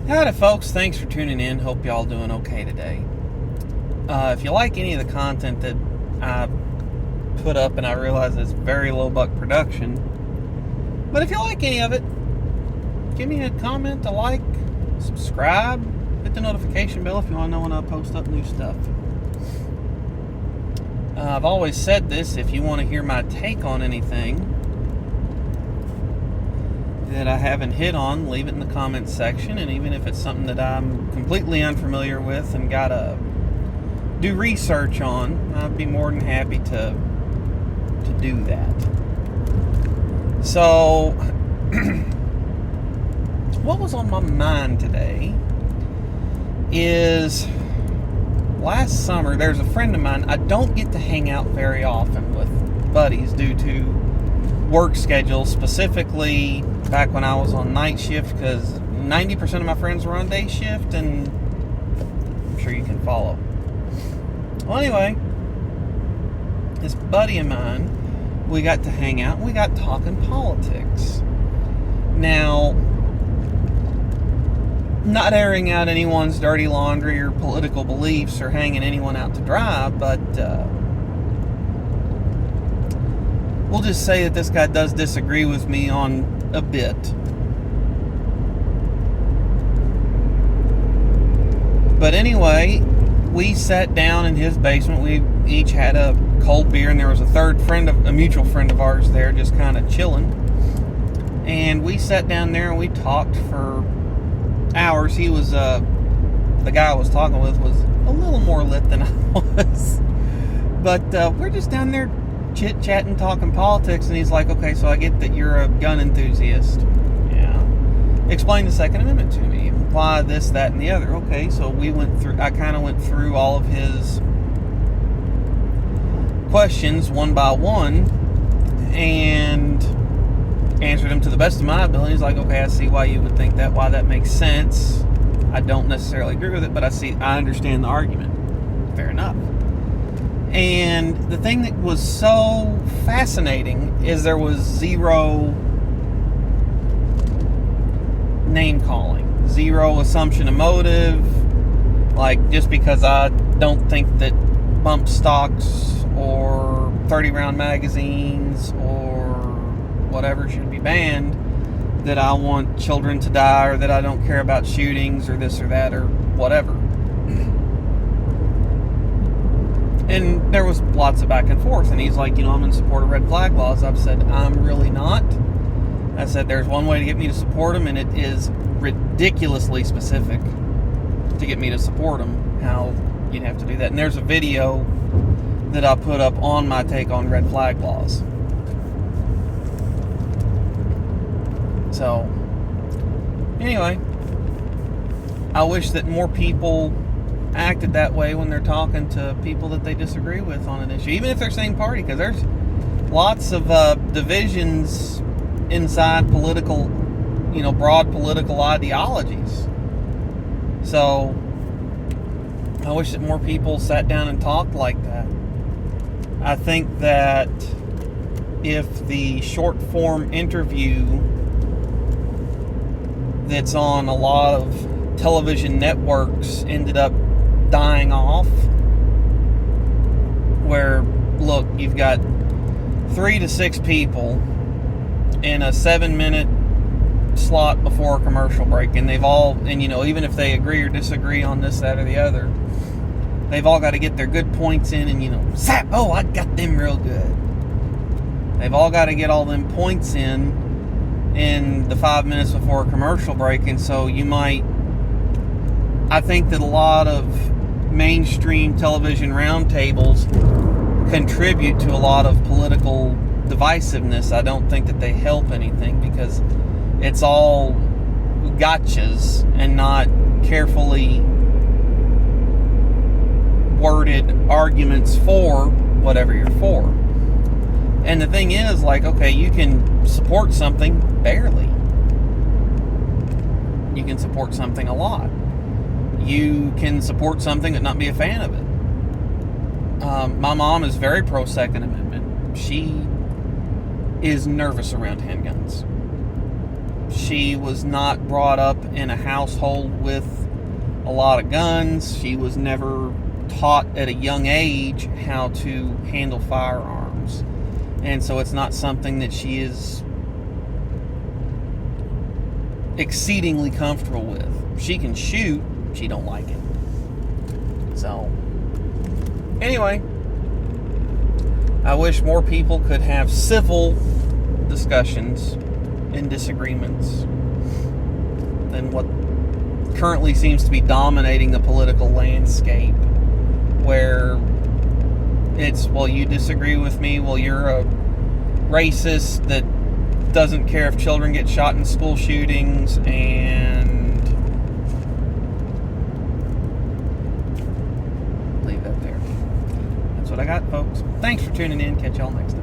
Howdy, folks. Thanks for tuning in. Hope y'all doing okay today. If you like any of the content that I put up, and I realize it's very low buck production, but if you like any of it, give me a comment, a like, subscribe, hit the notification bell if you want to know when I post up new stuff. I've always said this: if you want to hear my take on anything that I haven't hit on, leave it in the comments section. And even if it's something that I'm completely unfamiliar with and gotta do research on, I'd be more than happy to do that. So what was on my mind today is last summer there's a friend of mine. I don't get to hang out very often with buddies due to work schedules, specifically back when I was on night shift, because 90% of my friends were on day shift, and I'm sure you can follow. Well, anyway, this buddy of mine, we got to hang out and we got talking politics. Now, not airing out anyone's dirty laundry or political beliefs or hanging anyone out to dry, but we'll just say that this guy does disagree with me on a bit. But anyway, we sat down in his basement. We each had a cold beer, and there was a mutual friend of ours there, just kind of chilling. And we sat down there and we talked for hours. He was, the guy I was talking with was a little more lit than I was. But we're just down there chit-chatting, talking politics, and he's like, okay, so I get that you're a gun enthusiast. Yeah. Explain the Second Amendment to me. Why this, that, and the other. Okay, so I kind of went through all of his questions one by one and answered them to the best of my ability. He's like, okay, I see why you would think that, why that makes sense. I don't necessarily agree with it, but I understand the argument. Fair enough. And the thing that was so fascinating is there was zero name calling, zero assumption of motive. Like, just because I don't think that bump stocks or 30-round magazines or whatever should be banned, that I want children to die, or that I don't care about shootings or this or that or whatever. And there was lots of back and forth. And he's like, I'm in support of red flag laws. I've said, I'm really not. I said, there's one way to get me to support them, and it is ridiculously specific to get me to support them, how you'd have to do that. And there's a video that I put up on my take on red flag laws. So, anyway, I wish that more people acted that way when they're talking to people that they disagree with on an issue, even if they're same party, because there's lots of divisions inside political, broad political ideologies. So I wish that more people sat down and talked like that. I think that if the short form interview that's on a lot of television networks ended up dying off, where, look, you've got 3 to 6 people in a 7-minute slot before a commercial break, and they've all, even if they agree or disagree on this, that, or the other, they've all got to get their good points in, and zap, oh, I got them real good. They've all got to get all them points in the 5 minutes before a commercial break. And so I think that a lot of mainstream television roundtables contribute to a lot of political divisiveness. I don't think that they help anything, because it's all gotchas and not carefully worded arguments for whatever you're for. And the thing is, okay, you can support something barely. You can support something a lot. You can support something and not be a fan of it. My mom is very pro Second Amendment. She is nervous around handguns. She was not brought up in a household with a lot of guns. She was never taught at a young age how to handle firearms. And so it's not something that she is exceedingly comfortable with. She can shoot, she don't like it. So, anyway, I wish more people could have civil discussions and disagreements than what currently seems to be dominating the political landscape, where it's, well, you disagree with me, well, you're a racist that doesn't care if children get shot in school shootings, and leave that there. That's what I got, folks. Thanks for tuning in. Catch y'all next time.